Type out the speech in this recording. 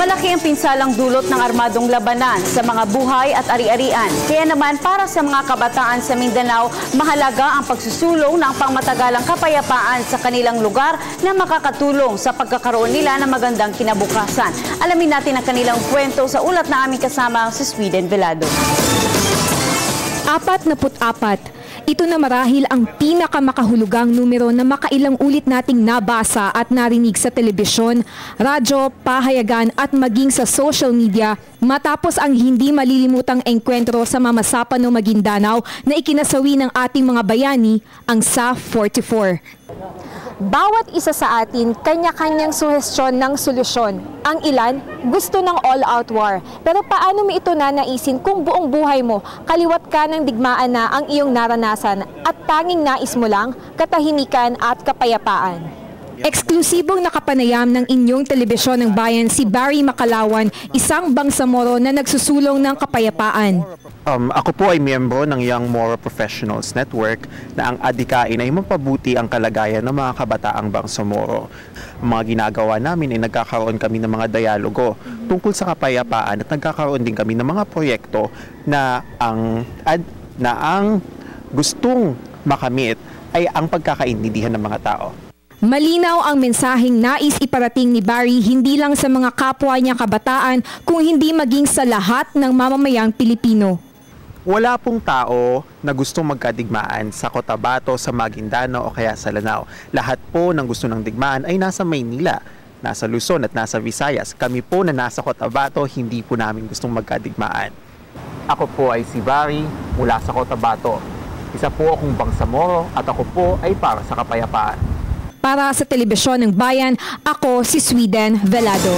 Malaki ang pinsalang dulot ng armadong labanan sa mga buhay at ari-arian. Kaya naman para sa mga kabataan sa Mindanao, mahalaga ang pagsusulong ng pangmatagalang kapayapaan sa kanilang lugar na makakatulong sa pagkakaroon nila ng magandang kinabukasan. Alamin natin ang kanilang kwento sa ulat na aming kasama si Sweden Velado. 44. Ito na marahil ang pinakamakahulugang numero na makailang ulit nating nabasa at narinig sa telebisyon, radyo, pahayagan at maging sa social media matapos ang hindi malilimutang engkwentro sa Mamasapano, Maguindanao na ikinasawi ng ating mga bayani, ang SA-44. Bawat isa sa atin, kanya-kanyang suhestyon ng solusyon. Ang ilan, gusto ng all-out war. Pero paano mo ito nanaisin kung buong buhay mo, kaliwat ka ng digmaan na ang iyong naranasan at tanging nais mo lang, katahimikan at kapayapaan? Eksklusibong nakapanayam ng inyong telebisyon ng bayan si Barry Macalawan, isang bangsamoro na nagsusulong ng kapayapaan. Ako po ay miyembro ng Young Moro Professionals Network na ang adikain ay mapabuti ang kalagayan ng mga kabataang Bangsamoro. Ang mga ginagawa namin ay nagkakaroon kami ng mga dialogo tungkol sa kapayapaan at nagkakaroon din kami ng mga proyekto na ang gustong makamit ay ang pagkakaintindihan ng mga tao. Malinaw ang mensaheng nais iparating ni Barry hindi lang sa mga kapwa niya kabataan kung hindi maging sa lahat ng mamamayang Pilipino. Wala pong tao na gustong magkadigmaan sa Cotabato, sa Maguindanao o kaya sa Lanao. Lahat po ng gusto ng digmaan ay nasa Maynila, nasa Luzon at nasa Visayas. Kami po na nasa Cotabato, hindi po namin gustong magkadigmaan. Ako po ay si Barry mula sa Cotabato. Isa po akong Bangsamoro at ako po ay para sa kapayapaan. Para sa telebisyon ng bayan, ako si Sweden Velado.